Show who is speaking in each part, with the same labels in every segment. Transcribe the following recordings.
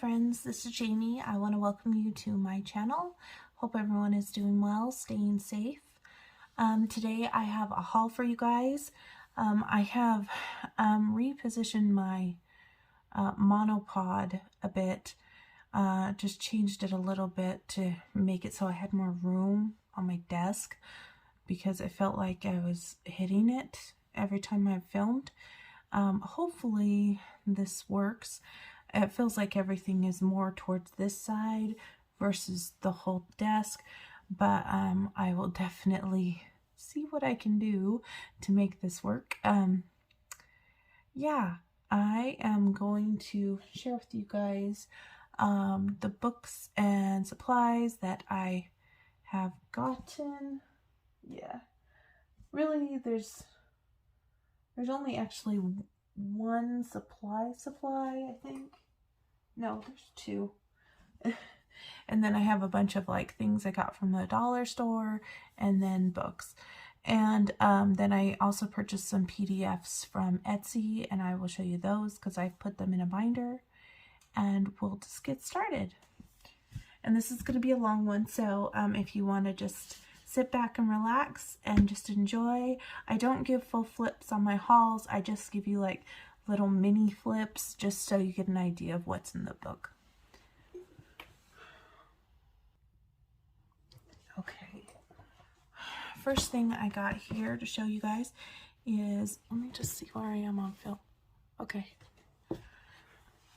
Speaker 1: friends, this is Jamie. I want to welcome you to my channel. Hope everyone is doing well, staying safe. Today I have a haul for you guys. I have repositioned my monopod a bit, just changed it a little bit to make it so I had more room on my desk because I felt like I was hitting it every time I filmed. Hopefully this works. It feels like everything is more towards this side versus the whole desk, but I will definitely see what I can do to make this work. Yeah, I am going to share with you guys the books and supplies that I have gotten. Yeah, really there's only actually one supply, I think. No, there's two. And then I have a bunch of like things I got from the dollar store and then books. And then I also purchased some PDFs from Etsy, and I will show you those because I've put them in a binder, and we'll just get started. And this is going to be a long one, so if you want to just sit back and relax and just enjoy. I don't give full flips on my hauls. I just give you like little mini flips just so you get an idea of what's in the book. Okay. First thing I got here to show you guys is, let me just see where I am on film. Okay.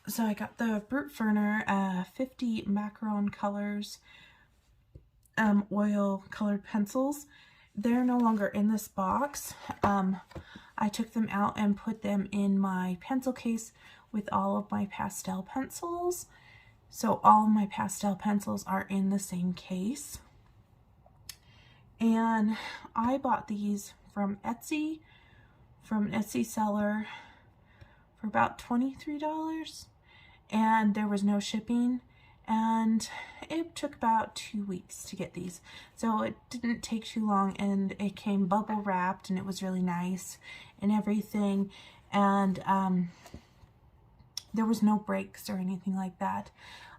Speaker 1: So I got the Brute Ferner 50 Macaron Colors oil colored pencils. They're no longer in this box. I took them out and put them in my pencil case with all of my pastel pencils. So all of my pastel pencils are in the same case. And I bought these from Etsy, from an Etsy seller for about $23. And there was no shipping. And it took about 2 weeks to get these, so it didn't take too long, and it came bubble wrapped, and it was really nice and everything. And there was no breaks or anything like that.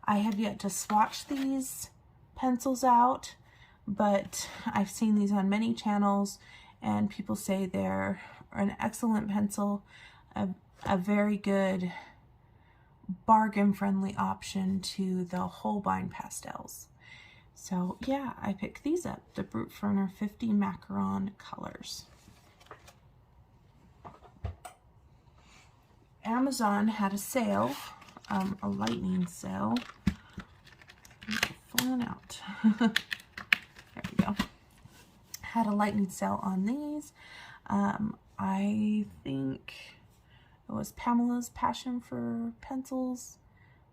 Speaker 1: I have yet to swatch these pencils out, but I've seen these on many channels, and people say they're an excellent pencil, a very good bargain friendly option to the Holbein pastels. So yeah, I picked these up, the Brute Ferner 50 Macaron Colors. Amazon had a sale, a lightning sale. Falling out. There we go. Had a lightning sale on these. I think it was Pamela's Passion for Pencils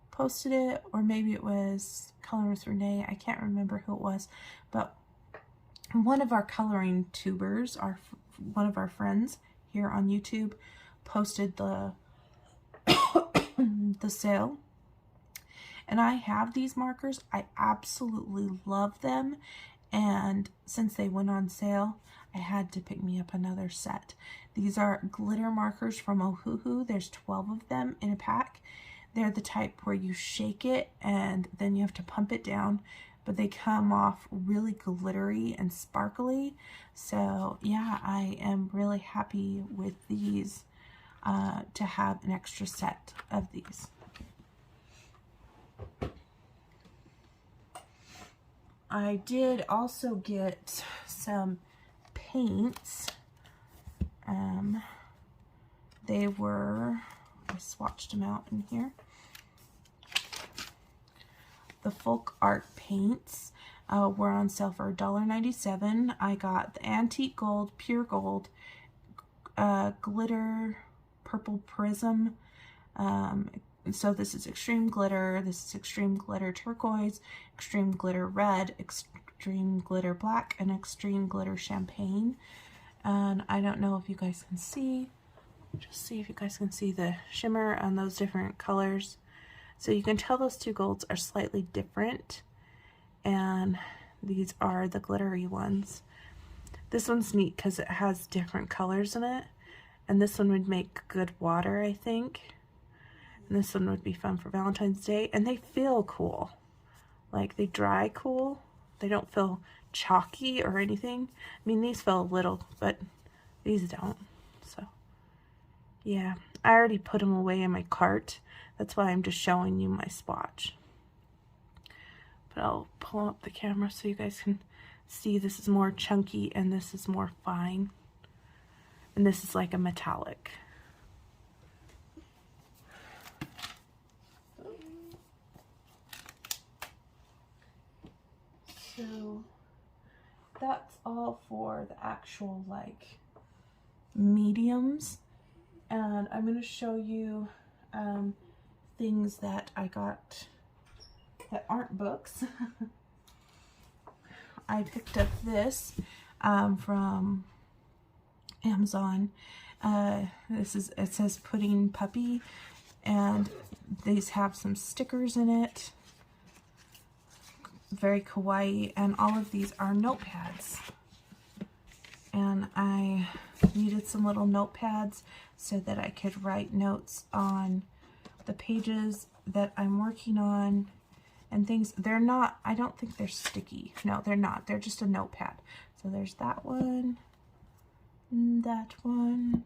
Speaker 1: posted it, or maybe it was Coloring with Renee. I can't remember who it was, but one of our coloring tubers, one of our friends here on YouTube, posted the the sale. And I have these markers. I absolutely love them, and since they went on sale, I had to pick me up another set. These are glitter markers from Ohuhu. There's 12 of them in a pack. They're the type where you shake it and then you have to pump it down, but they come off really glittery and sparkly. So yeah, I am really happy with these, to have an extra set of these. I did also get some paints. They were, I swatched them out in here. The folk art paints were on sale for $1.97. I got the antique gold, pure gold, glitter purple prism. So this is extreme glitter, this is extreme glitter turquoise, extreme glitter red, extreme glitter black, and extreme glitter champagne. And I don't know if you guys can see, just see if you guys can see the shimmer on those different colors. So you can tell those two golds are slightly different, and these are the glittery ones. This one's neat because it has different colors in it, and this one would make good water, I think. And this one would be fun for Valentine's Day. And they feel cool. Like, they dry cool. They don't feel chalky or anything. I mean, these feel a little, but these don't. So, yeah. I already put them away in my cart. That's why I'm just showing you my swatch. But I'll pull up the camera so you guys can see. This is more chunky and this is more fine. And this is like a metallic. So that's all for the actual like mediums. And I'm going to show you things that I got that aren't books. I picked up this from Amazon. It says Pudding Puppy, and these have some stickers in it. Very kawaii, and all of these are notepads. And I needed some little notepads so that I could write notes on the pages that I'm working on and things. They're not, I don't think they're sticky. No, they're not. They're just a notepad. So there's that one, that one.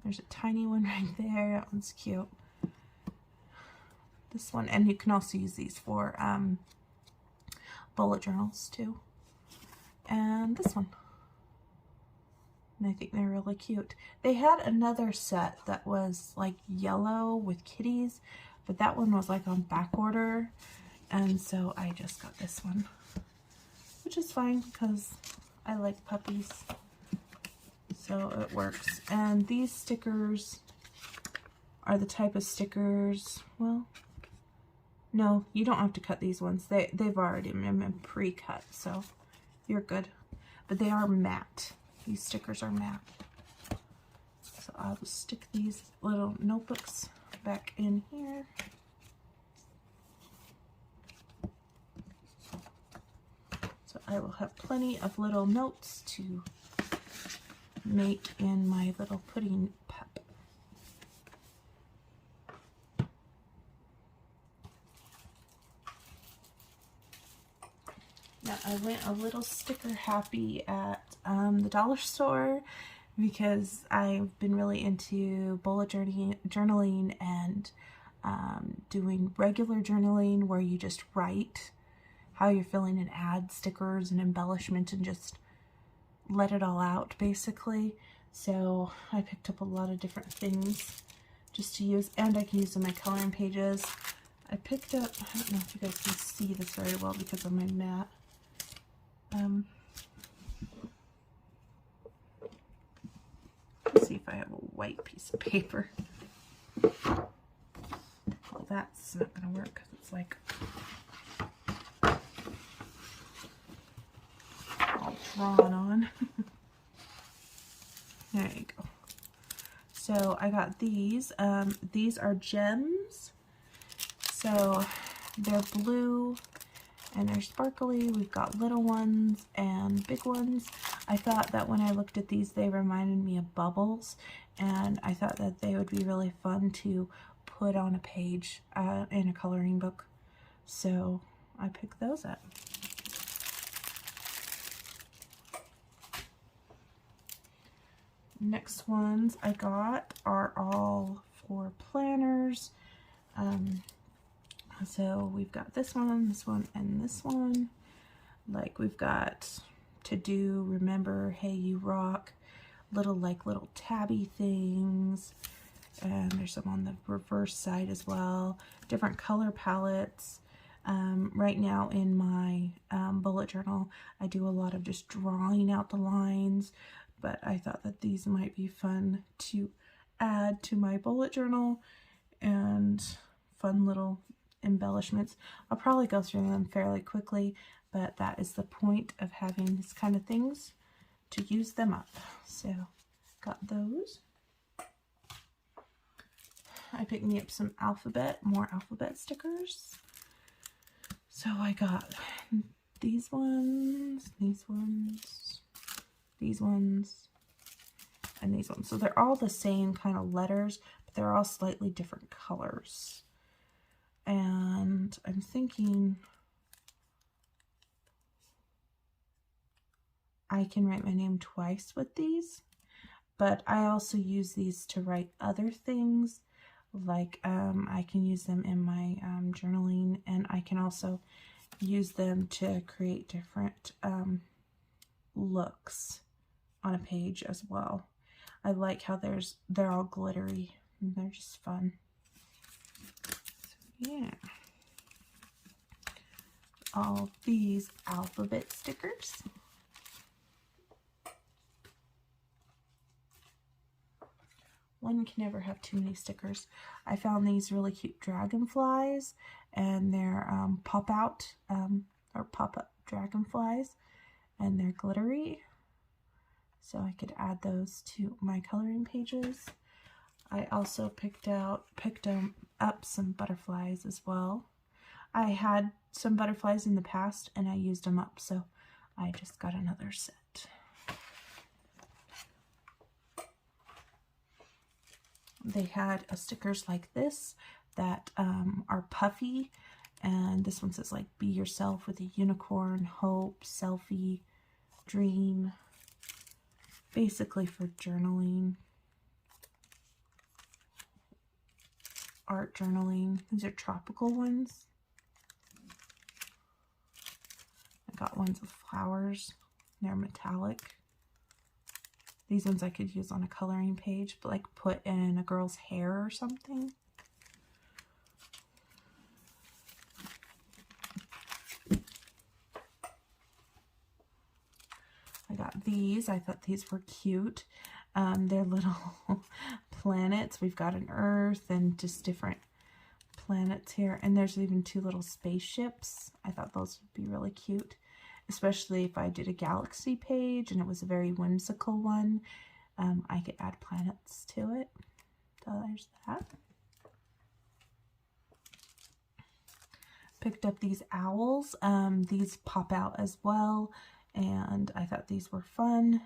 Speaker 1: There's a tiny one right there. That one's cute. This one, and you can also use these for bullet journals too. And this one. And I think they're really cute. They had another set that was like yellow with kitties, but that one was like on back order. And so I just got this one, which is fine because I like puppies. So it works. And these stickers are the type of stickers, well, no, you don't have to cut these ones. They've already been pre-cut, so you're good. But they are matte. These stickers are matte. So I'll just stick these little notebooks back in here. So I will have plenty of little notes to make in my little pudding pup. Now I went a little sticker happy at the dollar store because I've been really into bullet journaling and doing regular journaling where you just write how you're feeling and add stickers and embellishment and just let it all out basically. So I picked up a lot of different things just to use, and I can use in my coloring pages. I picked up, I don't know if you guys can see this very well because of my mat. Let's see if I have a white piece of paper. Well, that's not going to work because it's like all drawn on. There you go. So I got these. These are gems. So they're blue and they're sparkly. We've got little ones and big ones. I thought that when I looked at these, they reminded me of bubbles, and I thought that they would be really fun to put on a page in a coloring book. So I picked those up. Next ones I got are all for planners. So we've got this one, and this one. Like we've got to do, remember, hey you rock, little tabby things, and there's some on the reverse side as well. Different color palettes. Right now in my bullet journal, I do a lot of just drawing out the lines, but I thought that these might be fun to add to my bullet journal and fun little embellishments. I'll probably go through them fairly quickly, but that is the point of having these kind of things, to use them up. So got those. I picked me up some more alphabet stickers. So I got these ones, these ones, these ones, and these ones. So they're all the same kind of letters, they're all slightly different colors. And I'm thinking I can write my name twice with these, but I also use these to write other things. Like I can use them in my journaling, and I can also use them to create different looks on a page as well. I like how they're all glittery and they're just fun. So, yeah. All these alphabet stickers. One can never have too many stickers. I found these really cute dragonflies, and they're pop-up dragonflies, and they're glittery. So I could add those to my coloring pages. I also picked up some butterflies as well. I had some butterflies in the past and I used them up, so I just got another set. They had stickers like this that are puffy, and this one says like be yourself with a unicorn, hope, selfie, dream, basically for journaling, art journaling. These are tropical ones. I got ones with flowers. They're metallic. These ones I could use on a coloring page, but like put in a girl's hair or something. I got these. I thought these were cute. They're little planets. We've got an Earth and just different planets here. And there's even two little spaceships. I thought those would be really cute, especially if I did a galaxy page and it was a very whimsical one. I could add planets to it. So there's that. Picked up these owls. These pop out as well, and I thought these were fun.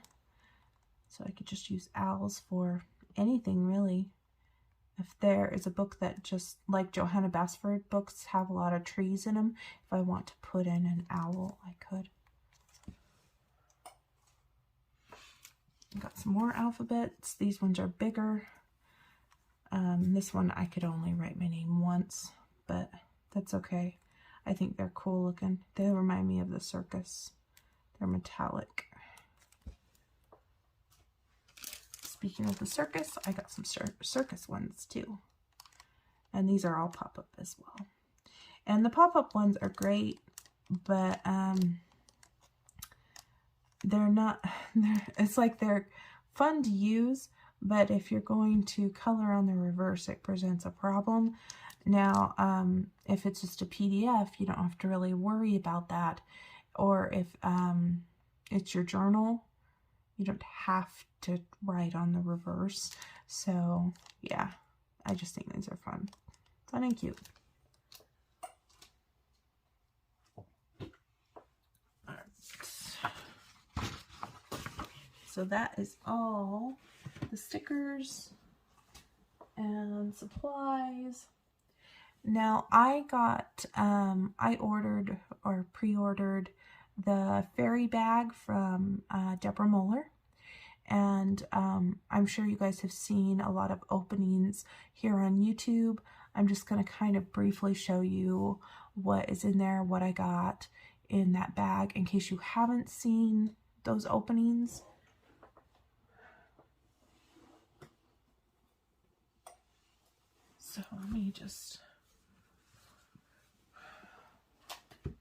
Speaker 1: So I could just use owls for anything, really. If there is a book that just, like Johanna Basford books have a lot of trees in them, if I want to put in an owl, I could. Got some more alphabets. These ones are bigger. This one I could only write my name once, but that's okay. I think they're cool looking. They remind me of the circus. They're metallic. Speaking of the circus, I got some circus ones too. And these are all pop-up as well. And the pop-up ones are great, but they're not, it's like they're fun to use, but if you're going to color on the reverse, it presents a problem. Now, if it's just a PDF, you don't have to really worry about that. Or if it's your journal, you don't have to write on the reverse. So, yeah, I just think these are fun. Fun and cute. So that is all the stickers and supplies. Now I got, I ordered or pre-ordered the fairy bag from Deborah Muller. And I'm sure you guys have seen a lot of openings here on YouTube. I'm just going to kind of briefly show you what is in there, what I got in that bag, in case you haven't seen those openings. So let me just,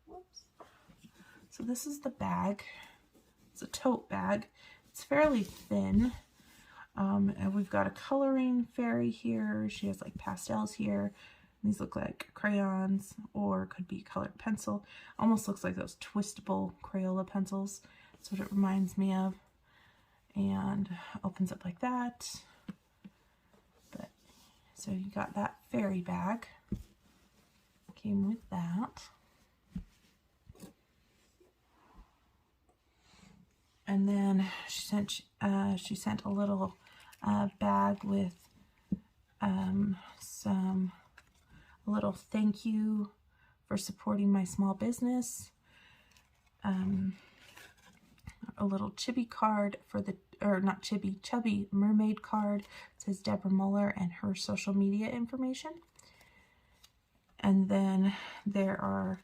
Speaker 1: whoops. So this is the bag. It's a tote bag. It's fairly thin. And we've got a coloring fairy here. She has like pastels here. These look like crayons or could be colored pencil. Almost looks like those twistable Crayola pencils. That's what it reminds me of. And opens up like that. But so you got that fairy bag. Came with that. And then she sent a little bag with a little thank you for supporting my small business, a little chibi card for the, or not chibi, chubby mermaid card. It says Deborah Muller and her social media information. And then there are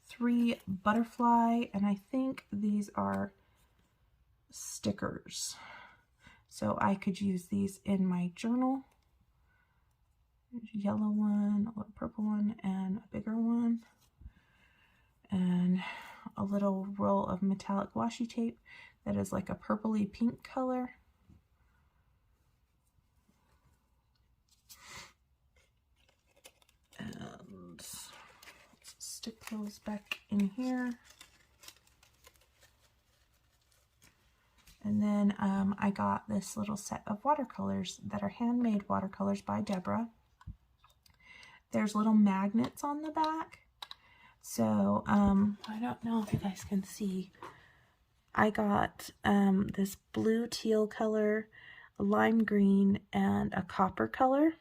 Speaker 1: 3 butterfly, and I think these are stickers. So I could use these in my journal. There's a yellow one, a little purple one, and a bigger one. And a little roll of metallic washi tape that is like a purpley pink color. And let's stick those back in here. And then I got this little set of watercolors that are handmade watercolors by Deborah. There's little magnets on the back. So I don't know if you guys can see. I got this blue teal color, a lime green, and a copper color.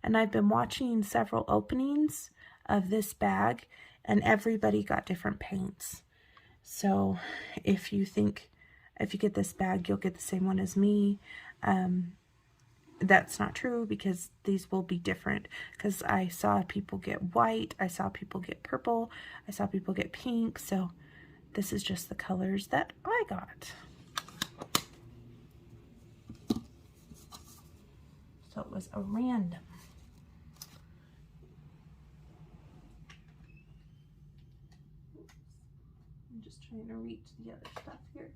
Speaker 1: And I've been watching several openings of this bag, and everybody got different paints. So if you get this bag, you'll get the same one as me. That's not true, because these will be different, because I saw people get white, I saw people get purple, I saw people get pink, so this is just the colors that I got. So it was a random. I'm just trying to reach the other stuff here.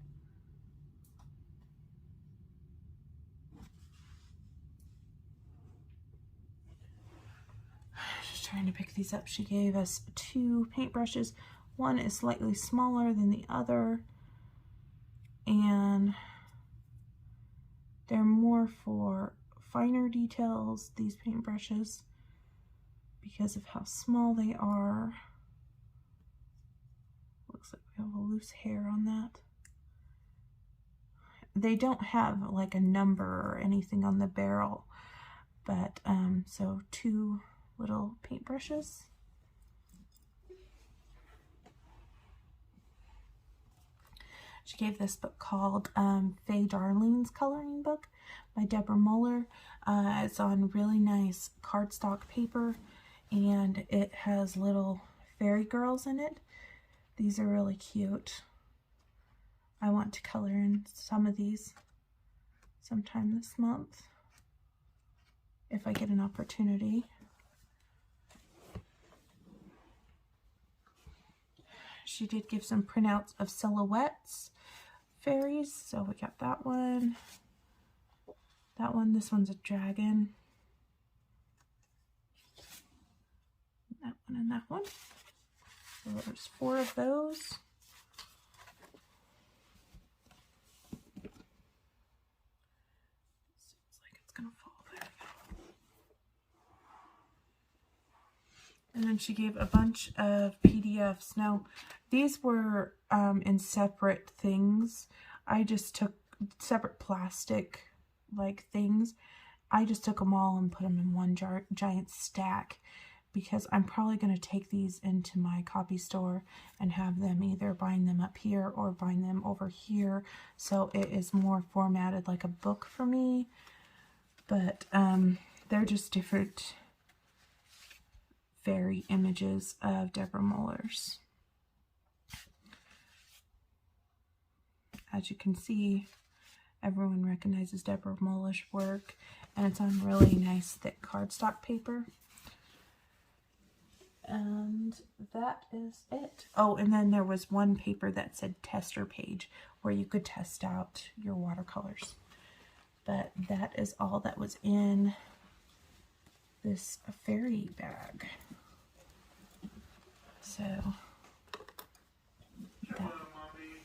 Speaker 1: Trying to pick these up. She gave us 2 paintbrushes. One is slightly smaller than the other, and they're more for finer details, these paintbrushes, because of how small they are. Looks like we have a loose hair on that. They don't have like a number or anything on the barrel, but so 2 little paintbrushes. She gave this book called Faye Darlene's Coloring Book by Deborah Muller. It's on really nice cardstock paper, and it has little fairy girls in it. These are really cute. I want to color in some of these sometime this month, if I get an opportunity. She did give some printouts of silhouettes, fairies, so we got that one. That one, this one's a dragon. That one and that one. So there's 4 of those. Seems like it's gonna fall there. And then she gave a bunch of PDFs. Now, these were in separate things. I just took separate plastic like things. I just took them all and put them in one giant stack, because I'm probably going to take these into my copy store and have them either bind them up here or bind them over here, so it is more formatted like a book for me. But they're just different fairy images of Deborah Muller's. As you can see, everyone recognizes Deborah Muller's work, and it's on really nice thick cardstock paper. And that is it. Oh, and then there was one paper that said tester page, where you could test out your watercolors. But that is all that was in this fairy bag. So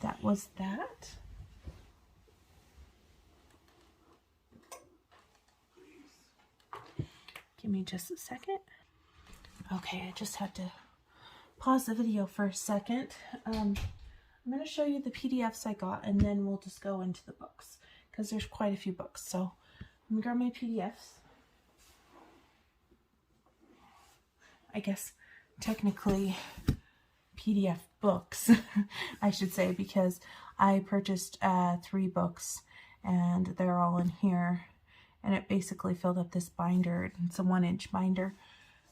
Speaker 1: that was that. Give me just a second. Okay, I just had to pause the video for a second. I'm going to show you the PDFs I got, and then we'll just go into the books, because there's quite a few books. So I'm going to grab my PDFs. I guess, technically PDF books, I should say, because I purchased 3 books and they're all in here, and it basically filled up this binder. It's a 1-inch binder.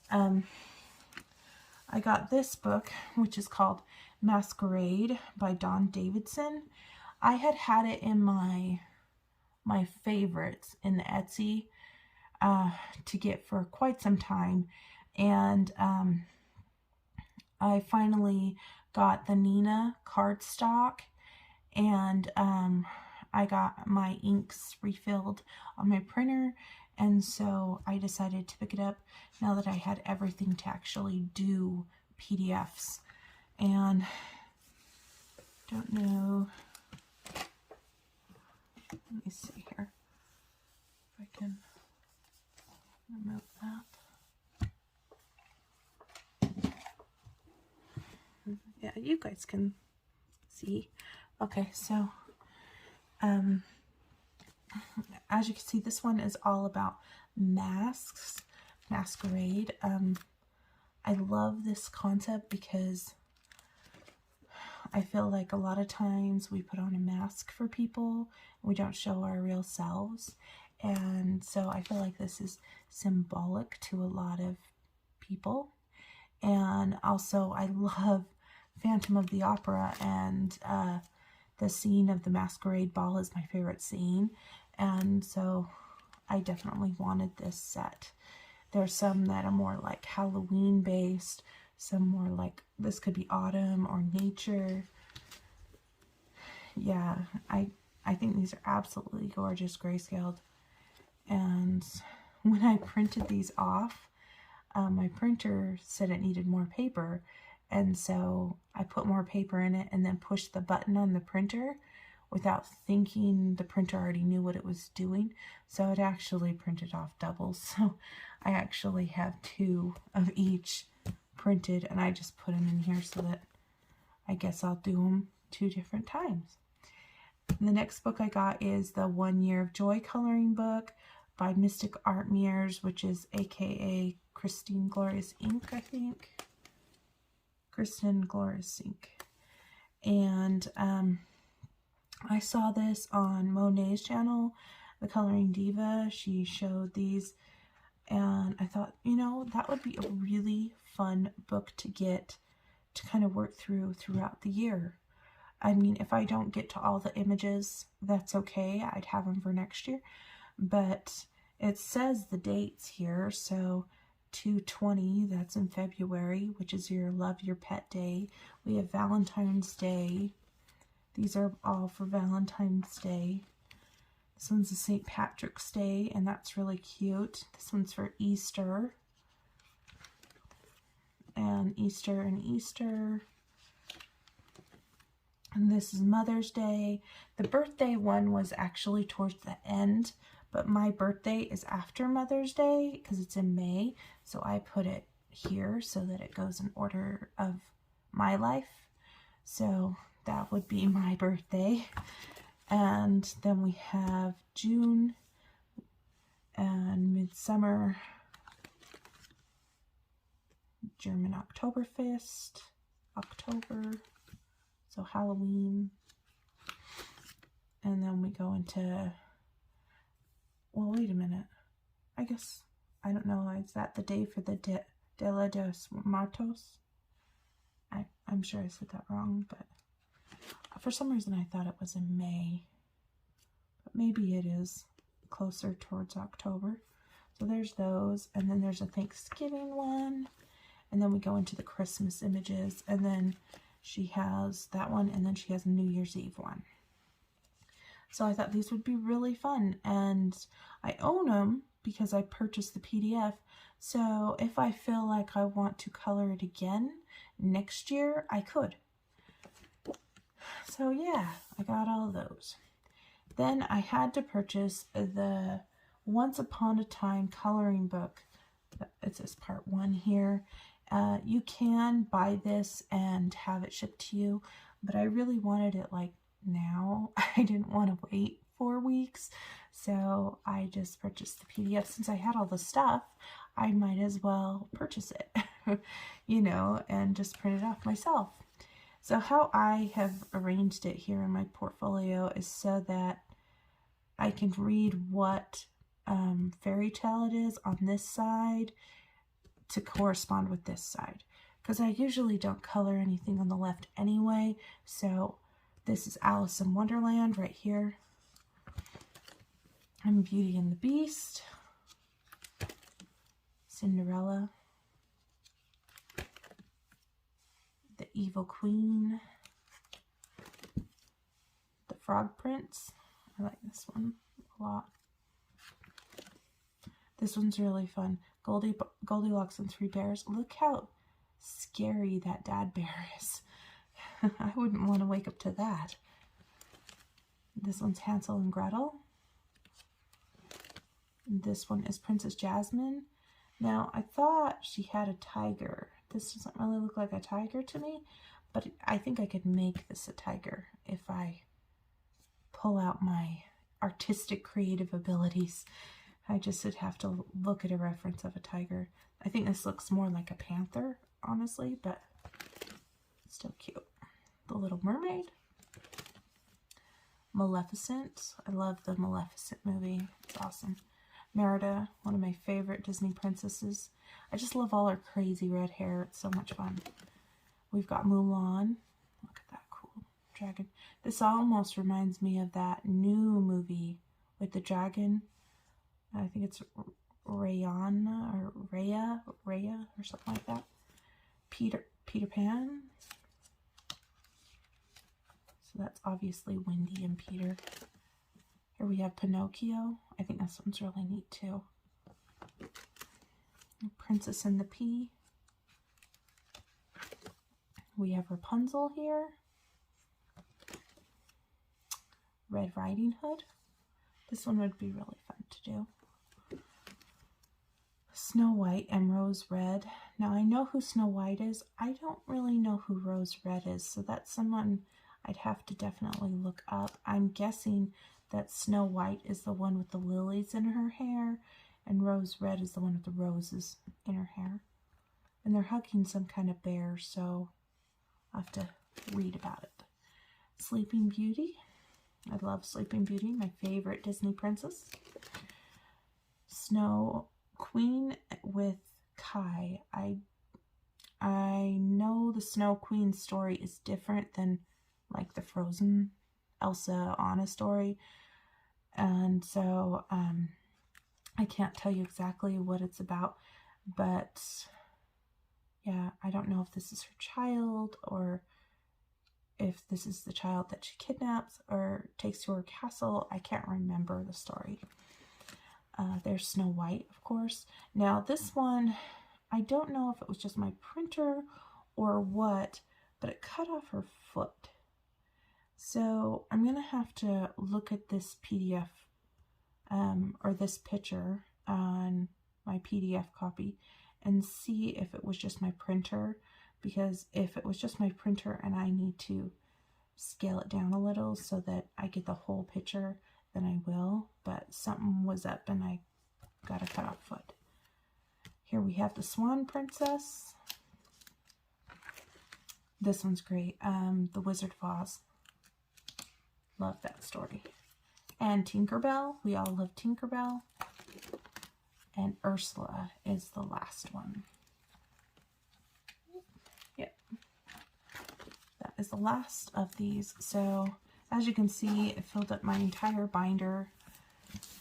Speaker 1: I got this book, which is called Masquerade by Don Davidson. I had it in my favorites in the Etsy to get for quite some time, and I finally got the Nina cardstock, and I got my inks refilled on my printer, and so I decided to pick it up now that I had everything to actually do PDFs. And don't know, let me see here if I can remove that. Yeah, you guys can see. Okay, so as you can see, this one is all about masks, masquerade. I love this concept because I feel like a lot of times we put on a mask for people, we don't show our real selves, and so I feel like this is symbolic to a lot of people. And also I love Phantom of the Opera, and the scene of the masquerade ball is my favorite scene, and so I definitely wanted this set. There's some that are more like Halloween based, some more like this could be autumn or nature. Yeah, I think these are absolutely gorgeous grayscaled. And when I printed these off, my printer said it needed more paper, and so I put more paper in it and then pushed the button on the printer without thinking the printer already knew what it was doing. So it actually printed off double. So I actually have 2 of each printed, and I just put them in here so that I guess I'll do them 2 different times. The next book I got is the 1 Year of Joy coloring book by Mystic Art Mirrors, which is aka Christine Glorious Ink, I think. Kristen Glorious Ink. And I saw this on Monet's channel, The Coloring Diva. She showed these, and I thought, you know, that would be a really fun book to get to kind of work throughout the year. I mean, if I don't get to all the images, that's okay. I'd have them for next year. But it says the dates here, so 2/20, that's in February, which is your Love Your Pet Day. We have Valentine's Day. These are all for Valentine's Day. This one's a St. Patrick's Day, and that's really cute. This one's for Easter. And Easter and Easter. And this is Mother's Day. The birthday one was actually towards the end, but my birthday is after Mother's Day because it's in May. So I put it here so that it goes in order of my life. So that would be my birthday. And then we have June and Midsummer, German Oktoberfest, October, so Halloween. And then we go into, well, wait a minute. I guess, I don't know, is that the day for the Dia de los Muertos? I'm sure I said that wrong, but for some reason I thought it was in May. But maybe it is closer towards October. So there's those, and then there's a Thanksgiving one, and then we go into the Christmas images, and then she has that one, and then she has a New Year's Eve one. So I thought these would be really fun, and I own them because I purchased the PDF. So if I feel like I want to color it again next year, I could. So yeah, I got all of those. Then I had to purchase the Once Upon a Time coloring book. It says part 1 here. You can buy this and have it shipped to you, but I really wanted it like now. I didn't want to wait 4 weeks, so I just purchased the PDF. Since I had all the stuff, I might as well purchase it, you know, and just print it off myself. So how I have arranged it here in my portfolio is so that I can read what fairy tale it is on this side to correspond with this side. Because I usually don't color anything on the left anyway. So this is Alice in Wonderland right here. I'm Beauty and the Beast. Cinderella. The Evil Queen. The Frog Prince. I like this one a lot. This one's really fun. Goldilocks and Three Bears. Look how scary that dad bear is. I wouldn't want to wake up to that. This one's Hansel and Gretel. This one is Princess Jasmine. Now, I thought she had a tiger. This doesn't really look like a tiger to me, but I think I could make this a tiger if I pull out my artistic creative abilities. I just would have to look at a reference of a tiger. I think this looks more like a panther, honestly, but still cute. The Little Mermaid. Maleficent. I love the Maleficent movie. It's awesome. Merida, one of my favorite Disney princesses. I just love all her crazy red hair. It's so much fun. We've got Mulan. Look at that cool dragon. This almost reminds me of that new movie with the dragon. I think it's Rayana or Raya or something like that. Peter Pan. So that's obviously Wendy and Peter. Here we have Pinocchio. I think this one's really neat too. Princess and the Pea. We have Rapunzel here. Red Riding Hood. This one would be really fun to do. Snow White and Rose Red. Now I know who Snow White is. I don't really know who Rose Red is, so that's someone I'd have to definitely look up. I'm guessing that Snow White is the one with the lilies in her hair, and Rose Red is the one with the roses in her hair. And they're hugging some kind of bear, so I'll have to read about it. Sleeping Beauty. I love Sleeping Beauty, my favorite Disney princess. Snow Queen with Kai. I know the Snow Queen story is different than like the Frozen Elsa Anna story, and so I can't tell you exactly what it's about, but yeah, I don't know if this is her child or if this is the child that she kidnaps or takes to her castle. I can't remember the story. There's Snow White, of course. Now this one, I don't know if it was just my printer or what, but it cut off her foot. So I'm going to have to look at this PDF or this picture on my PDF copy and see if it was just my printer, because if it was just my printer and I need to scale it down a little so that I get the whole picture, then I will, but something was up and I got a cut off foot. Here we have the Swan Princess. This one's great. The Wizard of Oz. Love that story. And Tinkerbell. We all love Tinkerbell. And Ursula is the last one. Yep. That is the last of these. So as you can see, it filled up my entire binder,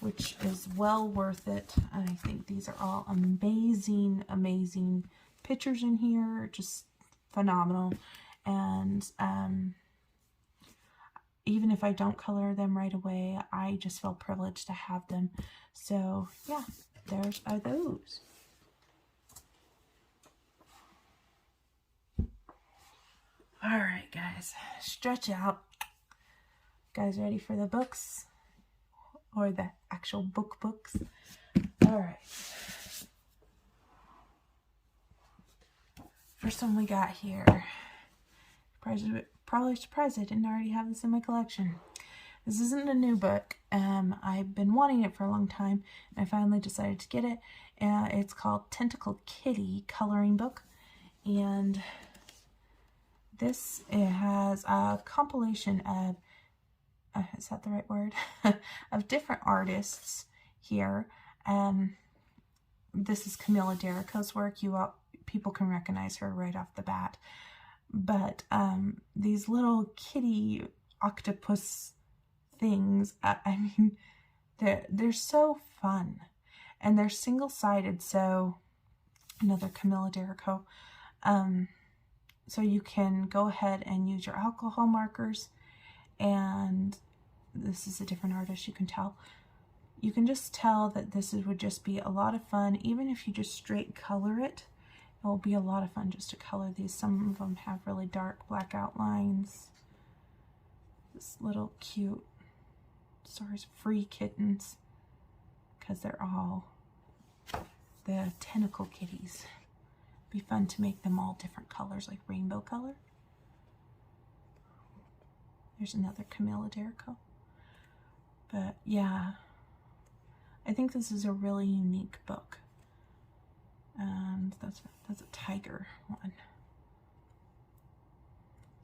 Speaker 1: which is well worth it. And I think these are all amazing, amazing pictures in here. Just phenomenal. And even if I don't color them right away, I just feel privileged to have them. So yeah, there's are those. All right, guys, stretch out. Guys, ready for the books? Or the actual books? All right. First one we got here. Probably surprised I didn't already have this in my collection. This isn't a new book. I've been wanting it for a long time, and I finally decided to get it. It's called Tentacle Kitty Coloring Book, and this, it has a compilation of, is that the right word? of different artists here. This is Camilla Derico's work. People can recognize her right off the bat. But these little kitty octopus things, I mean, they're so fun. And they're single-sided, so another Camilla Derico. So you can go ahead and use your alcohol markers, and this is a different artist, you can tell. You can just tell that this would just be a lot of fun. Even if you just straight color it, it will be a lot of fun just to color these. Some of them have really dark black outlines. This little cute Stars Free kittens, because they're all the tentacle kitties. Be fun to make them all different colors, like rainbow color. There's another Camilla Derico. But yeah, I think this is a really unique book. And that's a tiger one.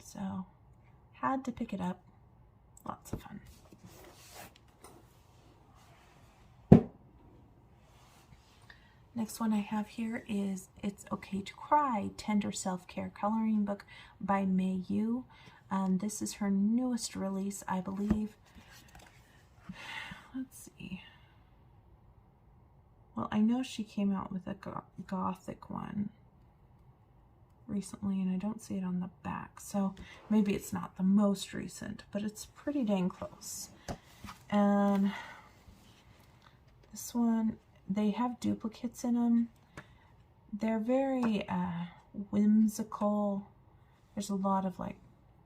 Speaker 1: So, had to pick it up. Lots of fun. Next one I have here is It's Okay to Cry, Tender Self-Care Coloring Book by May Yu. This is her newest release, I believe. Let's see. Well, I know she came out with a gothic one recently, and I don't see it on the back, so maybe it's not the most recent, but it's pretty dang close. And this one, they have duplicates in them. They're very whimsical. There's a lot of like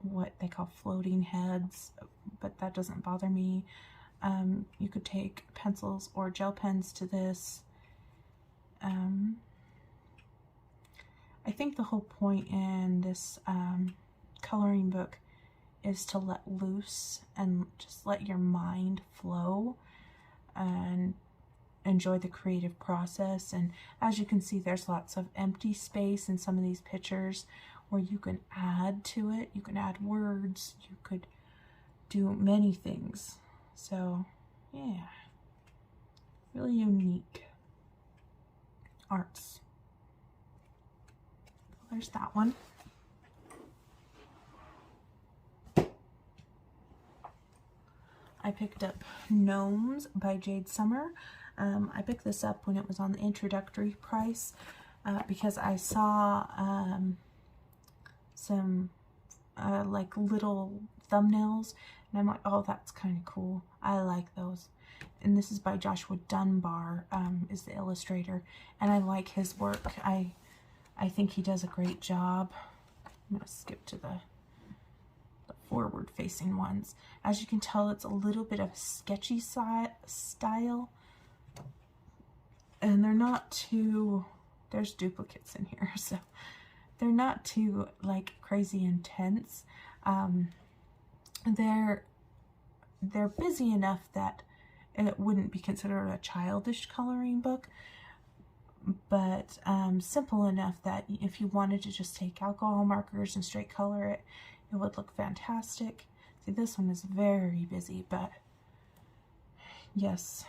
Speaker 1: what they call floating heads, but that doesn't bother me. You could take pencils or gel pens to this. I think the whole point in this coloring book is to let loose and just let your mind flow and enjoy the creative process. And as you can see, there's lots of empty space in some of these pictures where you can add to it. You can add words, you could do many things. So yeah, really unique arts. There's that one. I picked up Gnomes by Jade Summer. I picked this up when it was on the introductory price because I saw some like little thumbnails, and I'm like, oh, that's kind of cool. I like those. And this is by Joshua Dunbar, is the illustrator, and I like his work. I think he does a great job. I'm going to skip to the forward-facing ones. As you can tell, it's a little bit of a sketchy style, and they're not too, there's duplicates in here, so they're not too like crazy intense. They're busy enough that it wouldn't be considered a childish coloring book, but simple enough that if you wanted to just take alcohol markers and straight color it, it would look fantastic. See, this one is very busy, but yes,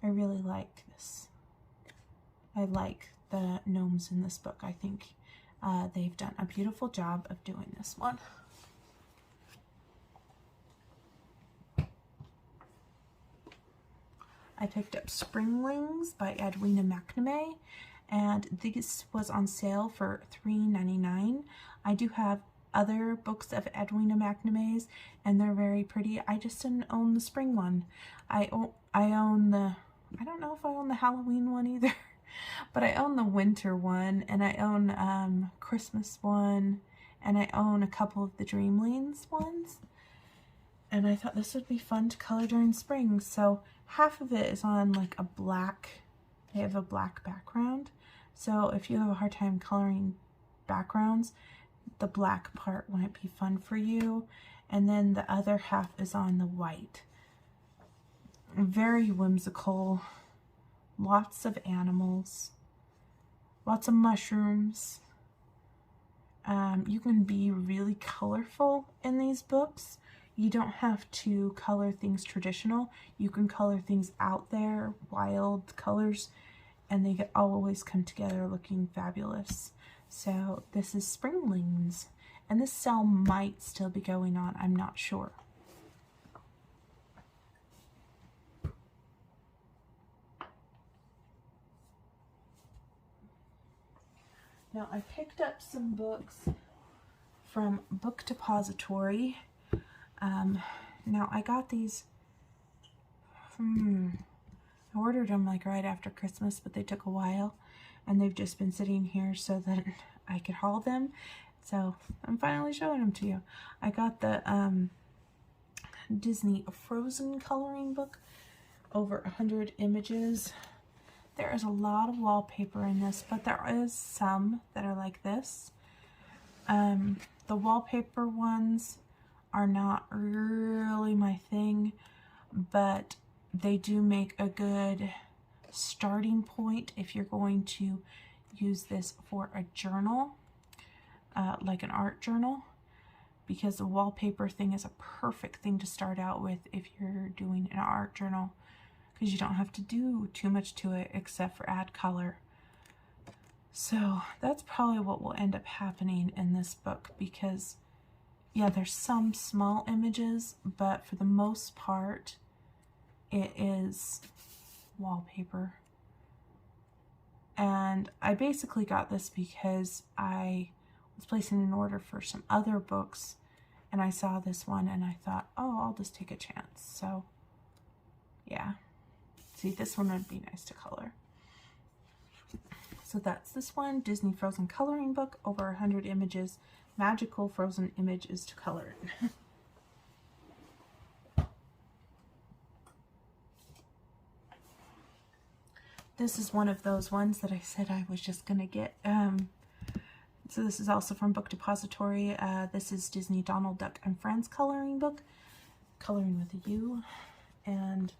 Speaker 1: I really like this. I like the gnomes in this book. I think they've done a beautiful job of doing this one. I picked up Springlings by Edwina Mcnamae, and this was on sale for $3.99. I do have other books of Edwina Mcnamae's, and they're very pretty. I just didn't own the spring one. I own the, I don't know if I own the Halloween one either, but I own the winter one, and I own Christmas one, and I own a couple of the Dreamlands ones. And I thought this would be fun to color during spring. So half of it is on like a black, they have a black background. So if you have a hard time coloring backgrounds, the black part might be fun for you. And then the other half is on the white. Very whimsical, lots of animals, lots of mushrooms. You can be really colorful in these books. You don't have to color things traditional. You can color things out there, wild colors, and they always come together looking fabulous. So this is Springlings, and this sale might still be going on. I'm not sure. Now I picked up some books from Book Depository. Now I got these, I ordered them like right after Christmas, but they took a while, and they've just been sitting here so that I could haul them. So I'm finally showing them to you. I got the Disney Frozen coloring book, over 100 images. There is a lot of wallpaper in this, but there is some that are like this. The wallpaper ones are not really my thing, but they do make a good starting point if you're going to use this for a journal, like an art journal, because the wallpaper thing is a perfect thing to start out with if you're doing an art journal, because you don't have to do too much to it except for add color. So that's probably what will end up happening in this book, because yeah, there's some small images, but for the most part it is wallpaper. And I basically got this because I was placing an order for some other books, and I saw this one and I thought, oh, I'll just take a chance. So yeah, see, this one would be nice to color. So that's this one, Disney Frozen coloring book, over 100 images, magical frozen images to color in. This is one of those ones that I said I was just gonna get. So this is also from Book Depository. This is Disney Donald Duck and Friends coloring book, coloring with a U. And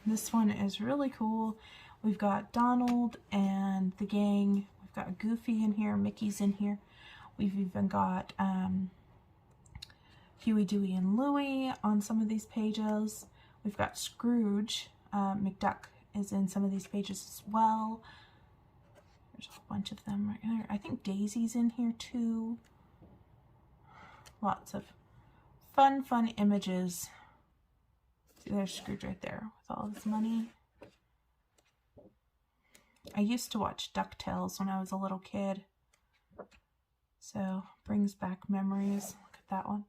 Speaker 1: this one is really cool. We've got Donald and the gang. We've got Goofy in here, Mickey's in here. We've even got Huey, Dewey, and Louie on some of these pages. We've got Scrooge. McDuck is in some of these pages as well. There's a whole bunch of them right there. I think Daisy's in here too. Lots of fun images. See, there's Scrooge right there with all his money. I used to watch DuckTales when I was a little kid, so brings back memories. Look at that one.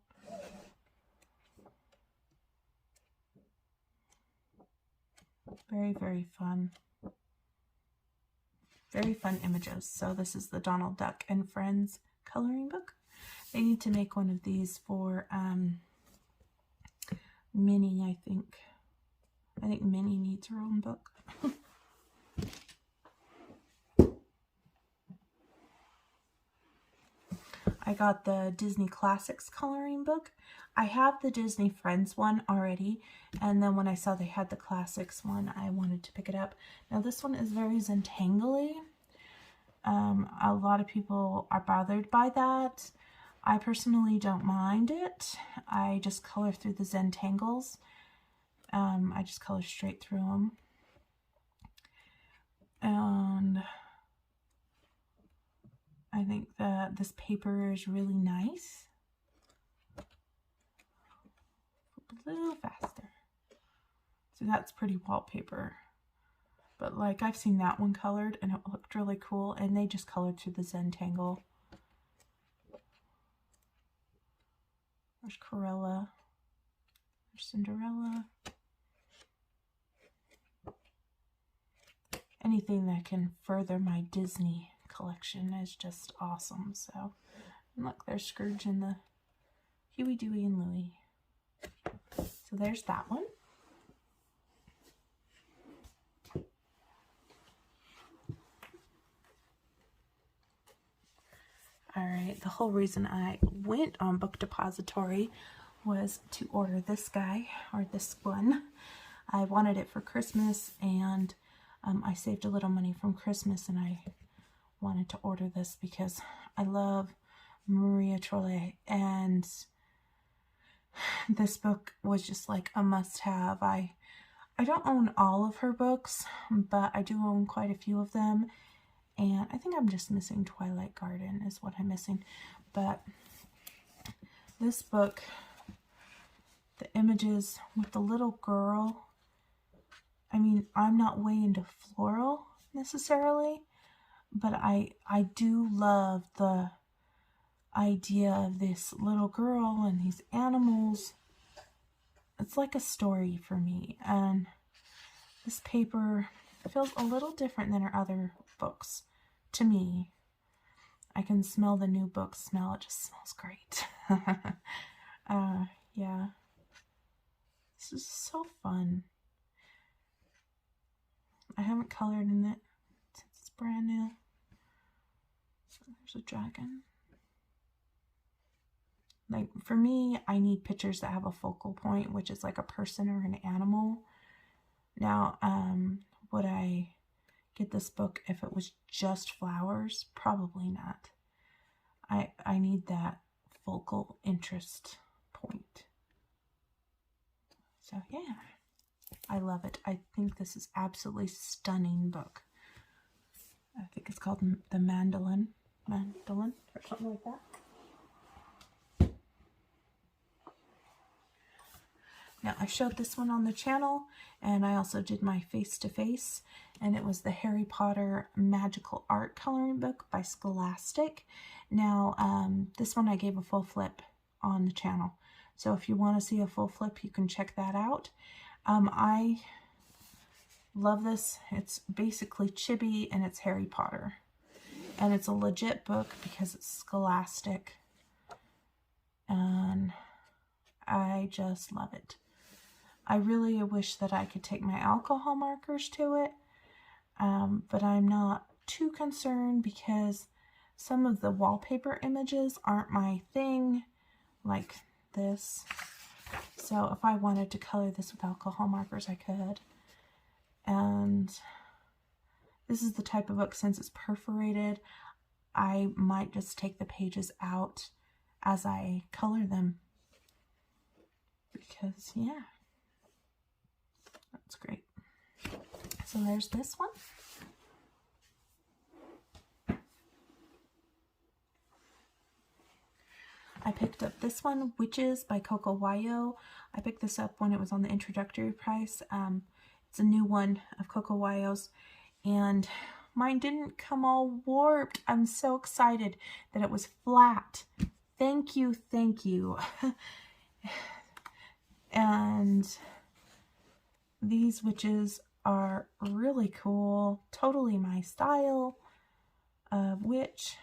Speaker 1: Very, very fun. Very fun images. So this is the Donald Duck and Friends coloring book. They need to make one of these for Minnie, I think. I think Minnie needs her own book. I got the Disney Classics coloring book. I have the Disney Friends one already, and then when I saw they had the Classics one, I wanted to pick it up. Now this one is very Zentangly. A lot of people are bothered by that. I personally don't mind it. I just color through the Zentangles. I just color straight through them. And I think that this paper is really nice. A little faster. So that's pretty wallpaper. But like, I've seen that one colored and it looked really cool, and they just colored through the Zentangle. There's Corella. There's Cinderella. Anything that can further my Disney collection is just awesome. So, and look, there's Scrooge and the Huey, Dewey, and Louie. So there's that one. Alright, the whole reason I went on Book Depository was to order this guy, or this one. I wanted it for Christmas, and I saved a little money from Christmas and I wanted to order this because I love Maria Trolle, and this book was just like a must-have. I don't own all of her books, but I do own quite a few of them, and I think I'm just missing Twilight Garden is what I'm missing. But this book, the images with the little girl, I mean, I'm not way into floral necessarily, but I do love the idea of this little girl and these animals. It's like a story for me, and this paper feels a little different than her other books to me. I can smell the new book smell. It just smells great. Yeah, this is so fun. I haven't colored in it since it's brand new. So there's a dragon. Like, for me, I need pictures that have a focal point, which is like a person or an animal. Now, would I get this book if it was just flowers? Probably not. I need that focal interest point. So yeah, I love it. I think this is absolutely stunning book. I think it's called The Mandolin or something like that. Now, I showed this one on the channel, and I also did my face-to-face, and it was the Harry Potter Magical Art Coloring Book by Scholastic. Now, this one I gave a full flip on the channel, so if you want to see a full flip, you can check that out. I love this. It's basically chibi, and it's Harry Potter, and it's a legit book because it's Scholastic, and I just love it. I really wish that I could take my alcohol markers to it, but I'm not too concerned because some of the wallpaper images aren't my thing, like this. So if I wanted to color this with alcohol markers, I could. And this is the type of book, since it's perforated, I might just take the pages out as I color them. Because, yeah. That's great. So there's this one. I picked up this one, Witches by Coco Wayo. I picked this up when it was on the introductory price. It's a new one of Coco Wayo's, and mine didn't come all warped. I'm so excited that it was flat. Thank you, thank you. And these witches are really cool, totally my style of witch.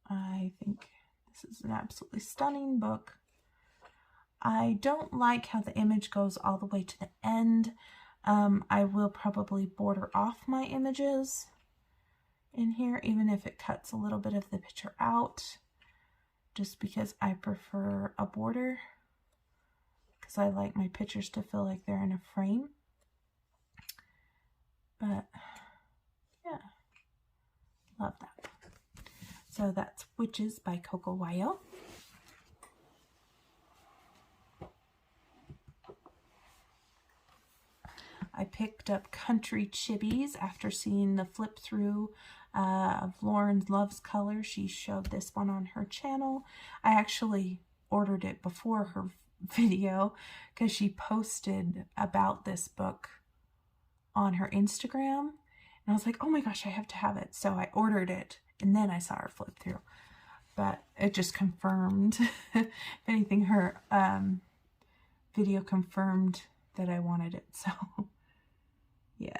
Speaker 1: I think this is an absolutely stunning book. I don't like how the image goes all the way to the end. I will probably border off my images in here, even if it cuts a little bit of the picture out, just because I prefer a border, because I like my pictures to feel like they're in a frame. But yeah, love that. So that's Witches by Coco Wayo. I picked up Country Chibis after seeing the flip through of Lauren's Loves Color. She showed this one on her channel. I actually ordered it before her video because she posted about this book on her Instagram, and I was like, oh my gosh, I have to have it. So I ordered it, and then I saw her flip through. But it just confirmed, if anything, her video confirmed that I wanted it. So yeah.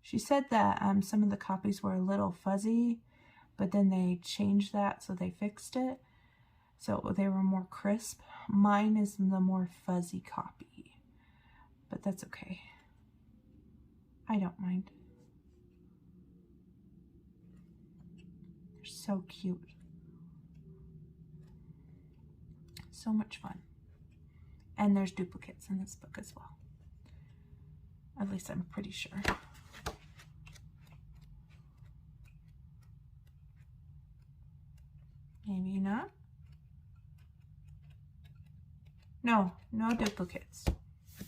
Speaker 1: She said that some of the copies were a little fuzzy, but then they changed that, so they fixed it. So they were more crisp. Mine is the more fuzzy copy, but that's okay. I don't mind. They're so cute. So much fun. And there's duplicates in this book as well. At least I'm pretty sure. Maybe not. No, no duplicates.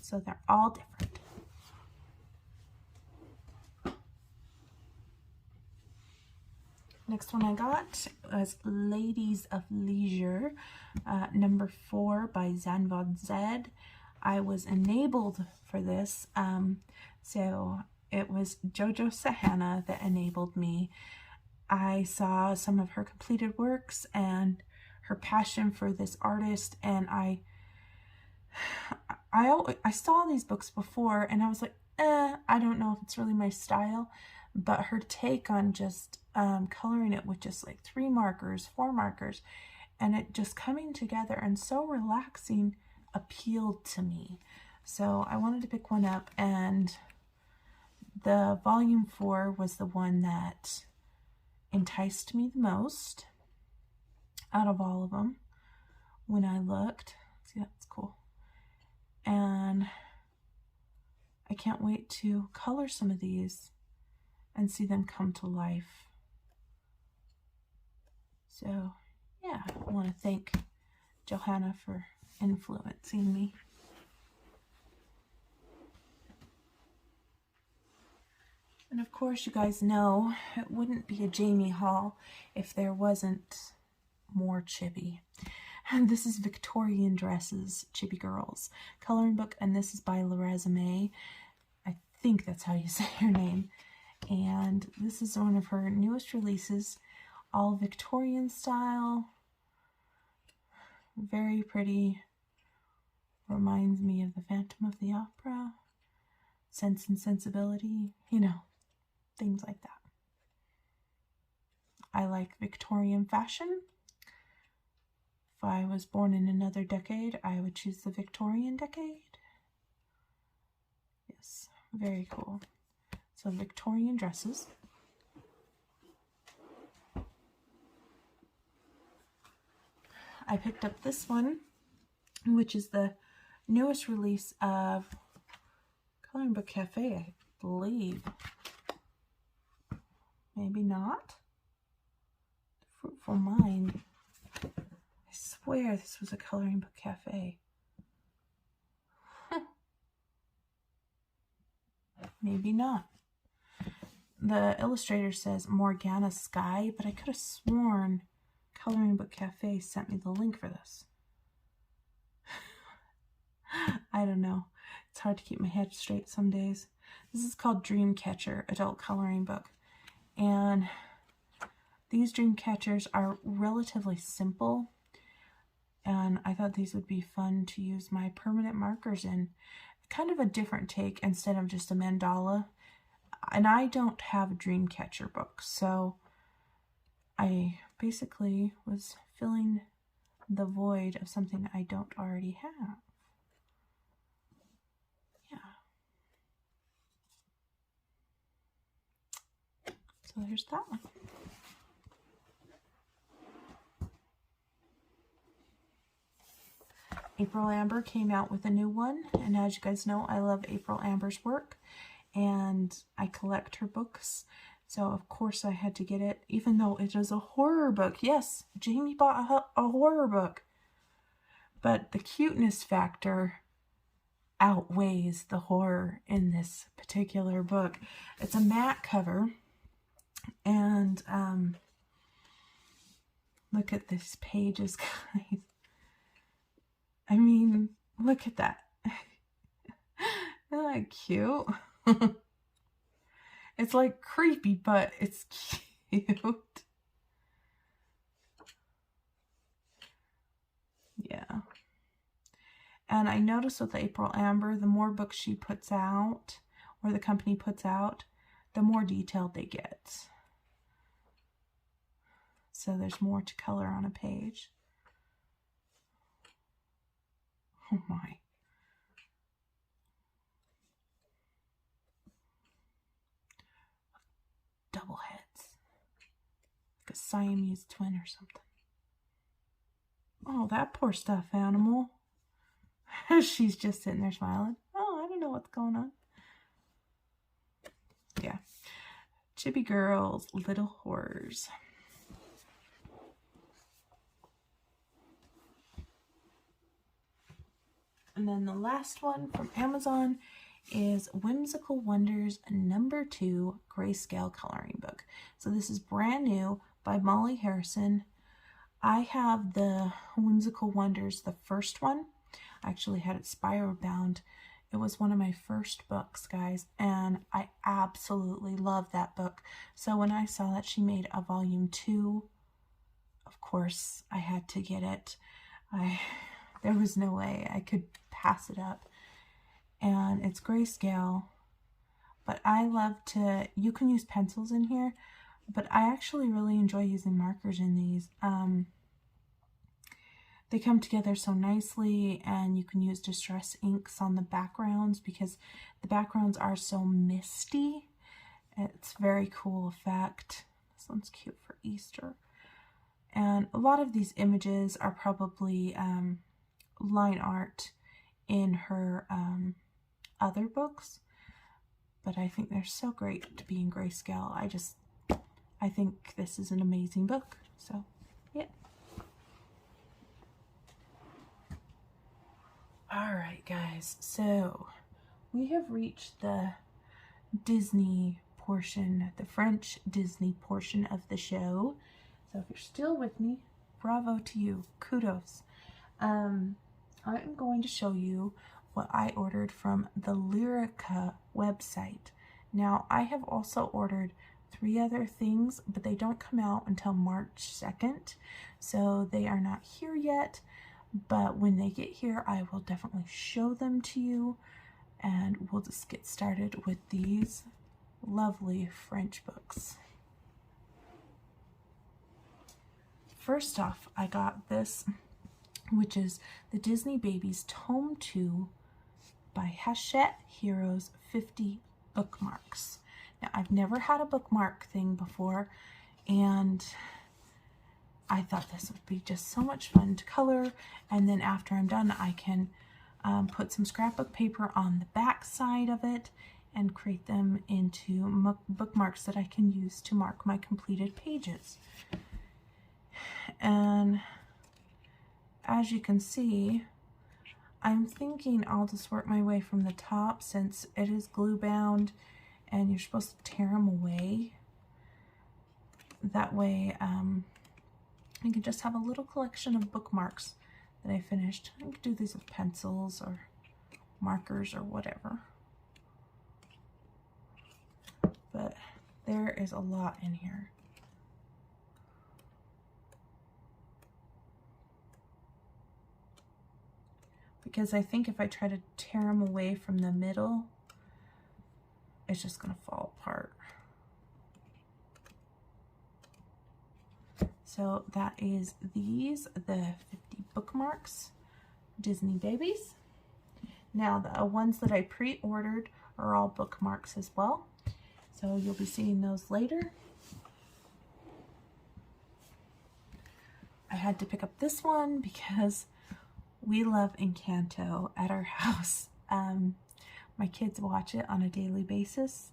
Speaker 1: So they're all different. Next one I got was Ladies of Leisure, number 4 by Zanvod Zed. I was enabled for this, so it was Jojo Sahana that enabled me. I saw some of her completed works and her passion for this artist, and I saw these books before and I was like, I don't know if it's really my style, but her take on just coloring it with just like 3 markers, 4 markers, and it just coming together and so relaxing appealed to me. So I wanted to pick one up, and the volume 4 was the one that enticed me the most out of all of them when I looked. See, that's cool. And I can't wait to color some of these and see them come to life. So yeah, I want to thank Johanna for influencing me. And of course, you guys know it wouldn't be a Jamie haul if there wasn't more chibi. And this is Victorian Dresses, Chibi Girls coloring book, and this is by Mcnamae. I think that's how you say her name. And this is one of her newest releases, all Victorian style. Very pretty. Reminds me of the Phantom of the Opera. Sense and Sensibility, you know, things like that. I like Victorian fashion. If I was born in another decade, I would choose the Victorian decade. Yes, very cool. So Victorian dresses. I picked up this one, which is the newest release of Coloring Book Cafe, I believe. Maybe not. The Fruitful Mind. I swear this was a Coloring Book Cafe. Maybe not. The illustrator says Morgana Sky, but I could have sworn Coloring Book Cafe sent me the link for this. I don't know. It's hard to keep my head straight some days. This is called Dreamcatcher, adult coloring book. And these dream catchers are relatively simple. And I thought these would be fun to use my permanent markers in. Kind of a different take instead of just a mandala. And I don't have a dream catcher book, so I basically was filling the void of something I don't already have. Yeah. So there's that one. April Amber came out with a new one, and as you guys know, I love April Amber's work, and I collect her books, so of course I had to get it, even though it is a horror book. Yes, Jamie bought a horror book, but the cuteness factor outweighs the horror in this particular book. It's a matte cover, and look at these pages, guys. I mean, look at that. Isn't that cute? It's like creepy, but it's cute. Yeah. And I noticed with April Amber, the more books she puts out, or the company puts out, the more detailed they get. So there's more to color on a page. Oh my. Double heads. Like a Siamese twin or something. Oh, that poor stuffed animal. She's just sitting there smiling. Oh, I don't know what's going on. Yeah. Chibi Girls, Little Horrors. And then the last one from Amazon is Whimsical Wonders #2 Grayscale coloring book. So this is brand new by Molly Harrison. I have the Whimsical Wonders, the first one. I actually had it spiral bound. It was one of my first books, guys, and I absolutely love that book. So when I saw that she made a volume 2, of course I had to get it. There was no way I could pass it up. And it's grayscale, but I love to, you can use pencils in here, but I actually really enjoy using markers in these. They come together so nicely, and you can use distress inks on the backgrounds because the backgrounds are so misty. It's a very cool effect. This one's cute for Easter. And a lot of these images are probably line art in her other books, but I think they're so great to be in grayscale. I think this is an amazing book. So, yeah. Alright guys, so we have reached the Disney portion, the French Disney portion of the show. So if you're still with me, bravo to you, kudos. I'm going to show you what I ordered from the Lyrica website. Now I have also ordered 3 other things, but they don't come out until March 2nd, so they are not here yet. But when they get here, I will definitely show them to you, and we'll just get started with these lovely French books. First off, I got this, which is the Disney Babies Tome 2 by Hatchet Heroes 50 bookmarks. Now, I've never had a bookmark thing before, and I thought this would be just so much fun to color, and then after I'm done I can put some scrapbook paper on the back side of it and create them into bookmarks that I can use to mark my completed pages. And as you can see, I'm thinking I'll just work my way from the top since it is glue bound and you're supposed to tear them away. That way I can just have a little collection of bookmarks that I finished. I could do these with pencils or markers or whatever. But there is a lot in here. Because I think if I try to tear them away from the middle, it's just going to fall apart. So that is these, the 50 bookmarks, Disney Babies. Now the ones that I pre-ordered are all bookmarks as well. So you'll be seeing those later. I had to pick up this one because we love Encanto at our house. My kids watch it on a daily basis.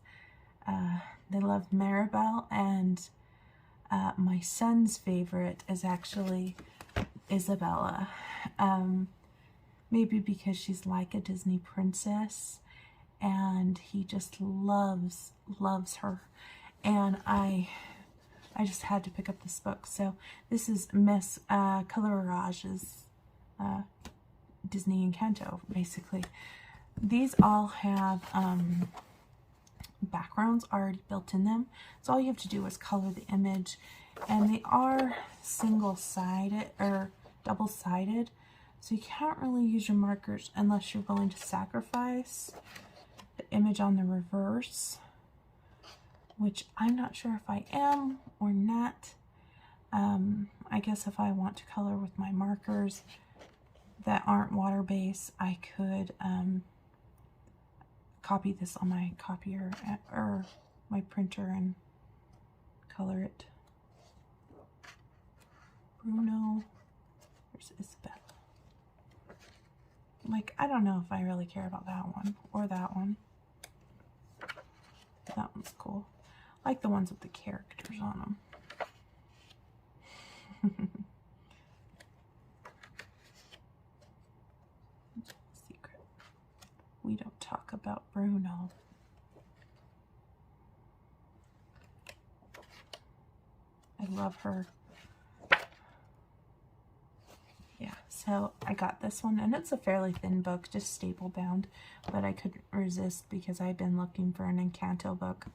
Speaker 1: They love Maribel, and my son's favorite is actually Isabella. Maybe because she's like a Disney princess, and he just loves her. And I just had to pick up this book. So this is Miss Colorage's Disney Encanto, basically. These all have backgrounds already built in them, so all you have to do is color the image, and they are single-sided or double-sided, so you can't really use your markers unless you're willing to sacrifice the image on the reverse, which I'm not sure if I am or not. I guess if I want to color with my markers that aren't water-based, I could copy this on my copier or my printer and color it. Bruno, there's Isabella. Like, I don't know if I really care about that one or that one. That one's cool. I like the ones with the characters on them. Secret. We don't talk about Bruno. I love her. Yeah, so I got this one, and it's a fairly thin book, just staple bound, but I couldn't resist because I've been looking for an Encanto book.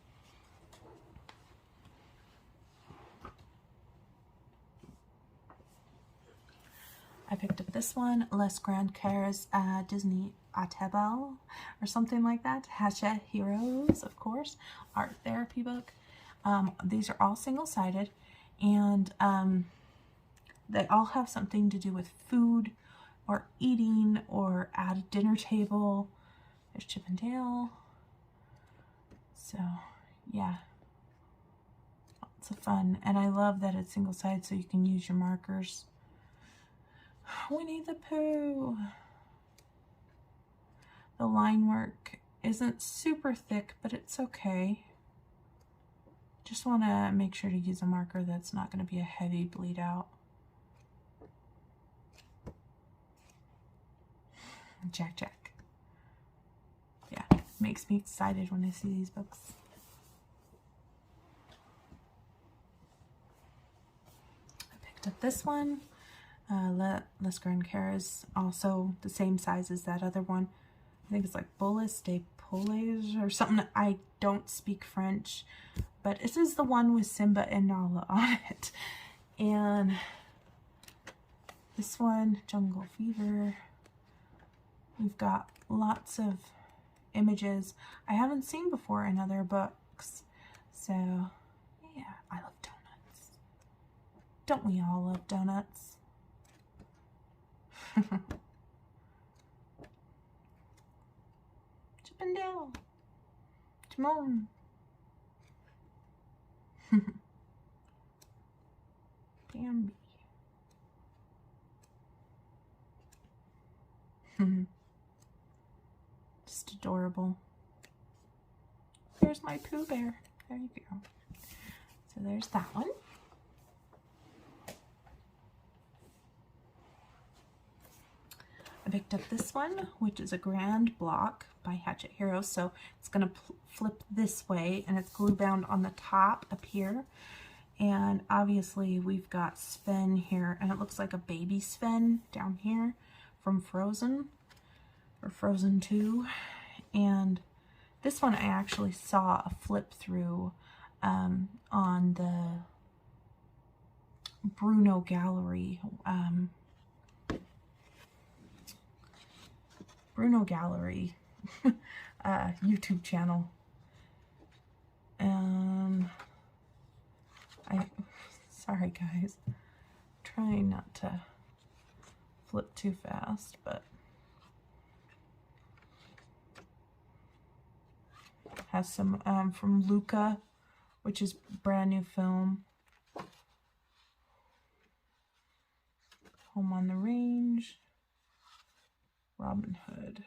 Speaker 1: I picked up this one, Les Grand Cares Disney Atebal, or something like that. Hatchet Heroes, of course, art therapy book. These are all single-sided, and they all have something to do with food or eating or at a dinner table. There's Chip and Dale. So, yeah. Lots of fun. And I love that it's single-sided so you can use your markers. Winnie the Pooh. The line work isn't super thick, but it's okay. Just want to make sure to use a marker that's not going to be a heavy bleed out. Jack Jack. Yeah, makes me excited when I see these books. I picked up this one. Les Grand Cares, also the same size as that other one. I think it's like Bolis de Poles or something. I don't speak French, but this is the one with Simba and Nala on it. And this one, Jungle Fever. We've got lots of images I haven't seen before in other books. So, yeah, I love donuts. Don't we all love donuts? Chip and Dale. Timon. Bambi. Just adorable. There's my Pooh Bear. There you go. So there's that one. I picked up this one, which is a grand block by Hatchet Heroes. So it's going to flip this way, and it's glue bound on the top up here. And obviously we've got Sven here, and it looks like a baby Sven down here from Frozen, or Frozen 2. And this one I actually saw a flip through on the Bruno Gallery YouTube channel. Sorry guys, trying not to flip too fast, but has some from Luca, which is brand new film. Home on the Range, Robin Hood.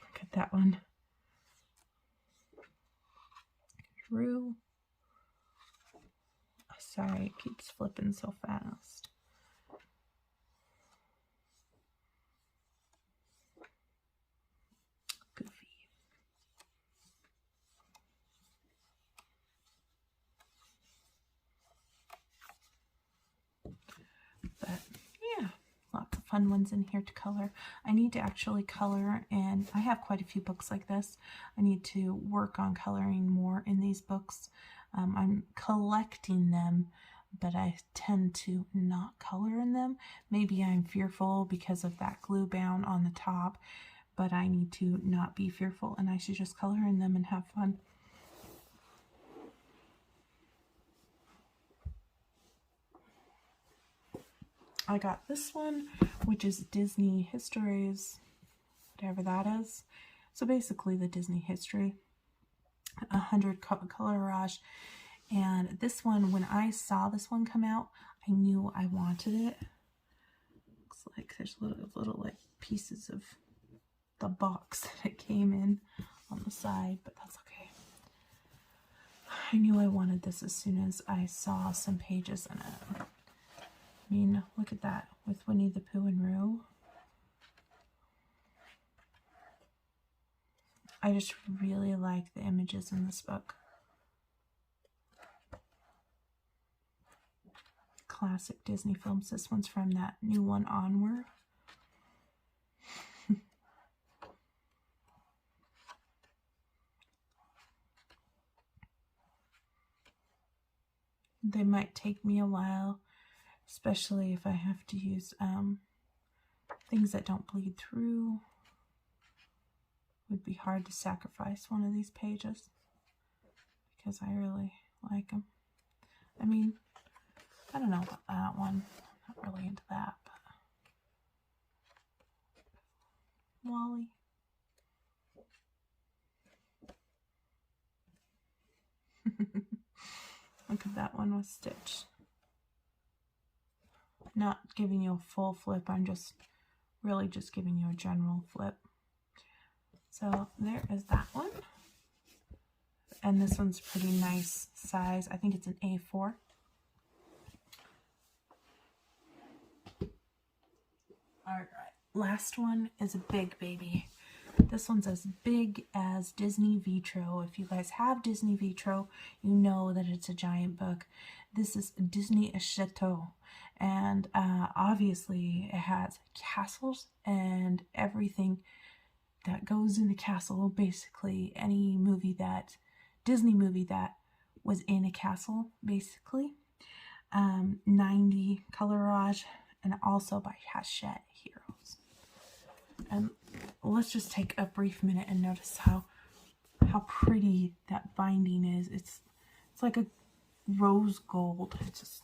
Speaker 1: Look at that one. Drew. Oh, sorry, it keeps flipping so fast. Goofy. But yeah, lots of fun ones in here to color. I need to actually color, and I have quite a few books like this. I need to work on coloring more in these books. I'm collecting them, but I tend to not color in them. Maybe I'm fearful because of that glue bound on the top, but I need to not be fearful, and I should just color in them and have fun. I got this one, which is Disney Histories, whatever that is. So basically the Disney history, 100 colorage. And this one, when I saw this one come out, I knew I wanted it. Looks like there's little like pieces of the box that it came in on the side, but that's okay. I knew I wanted this as soon as I saw some pages in it. I mean, look at that with Winnie the Pooh and Roo. I just really like the images in this book. Classic Disney films. This one's from that new one onward. They might take me a while, especially if I have to use things that don't bleed through. It would be hard to sacrifice one of these pages because I really like them. I mean, I don't know about that one. I'm not really into that, but Wally. Look at that one with Stitch. Not giving you a full flip, I'm just really just giving you a general flip. So there is that one. And this one's pretty nice size. I think it's an A4. Alright, last one is a big baby. This one's as big as Disney Vitro. If you guys have Disney Vitro, you know that it's a giant book. This is Disney Chateau. And obviously it has castles and everything that goes in the castle. Basically any movie that, Disney movie that was in a castle, basically. 90 colorage, and also by Hatchet Heroes. And let's just take a brief minute and notice how pretty that binding is. It's like a rose gold. It's just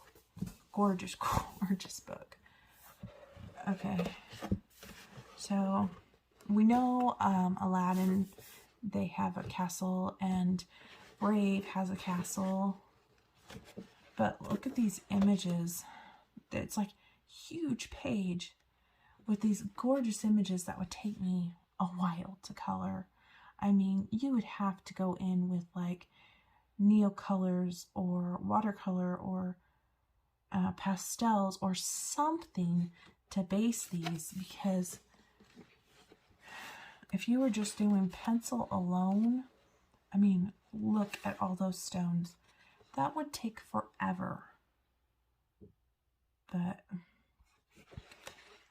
Speaker 1: gorgeous, gorgeous book. Okay, so we know Aladdin, they have a castle, and Brave has a castle. But look at these images. It's like huge page with these gorgeous images that would take me a while to color. I mean, you would have to go in with like neocolors or watercolor or pastels or something to base these, because if you were just doing pencil alone, I mean, look at all those stones. That would take forever. But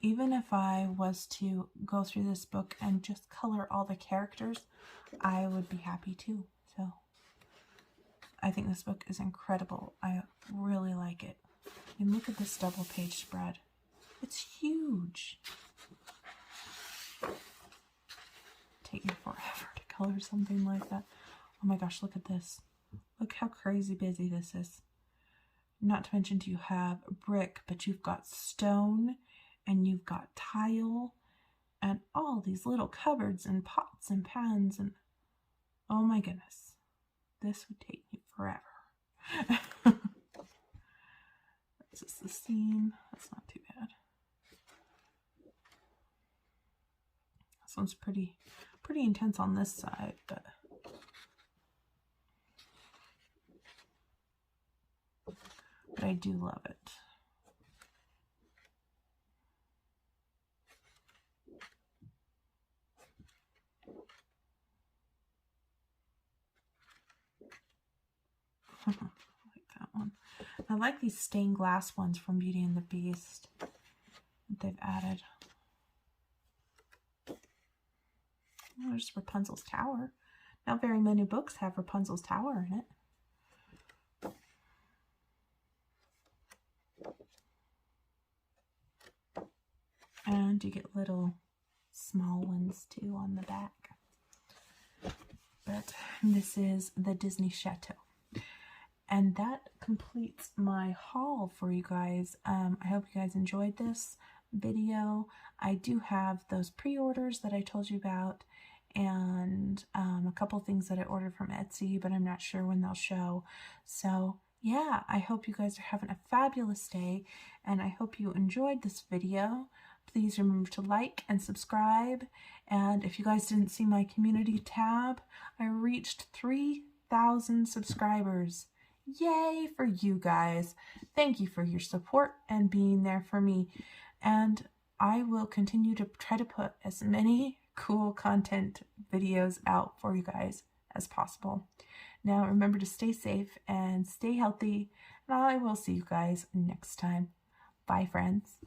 Speaker 1: even if I was to go through this book and just color all the characters, I would be happy too. So I think this book is incredible. I really like it. And look at this double page spread. It's huge. Take me forever to color something like that. Oh my gosh, look at this. Look how crazy busy this is. Not to mention, you have brick, but you've got stone, and you've got tile, and all these little cupboards and pots and pans, and oh my goodness, this would take me forever. This is the scene. That's not too bad. This one's pretty intense on this side, but I do love it. I like that one. I like these stained glass ones from Beauty and the Beast that they've added. Oh, there's Rapunzel's Tower. Not very many books have Rapunzel's Tower in it. And you get little small ones too on the back. But this is the Disney Chateau. And that completes my haul for you guys. I hope you guys enjoyed this video. I do have those pre-orders that I told you about. and a couple things that I ordered from Etsy, but I'm not sure when they'll show. So yeah, I hope you guys are having a fabulous day, and I hope you enjoyed this video. Please remember to like and subscribe. And if you guys didn't see my community tab, I reached 3,000 subscribers. Yay for you guys. Thank you for your support and being there for me. And I will continue to try to put as many cool content videos out for you guys as possible. Now remember to stay safe and stay healthy, and I will see you guys next time. Bye, friends.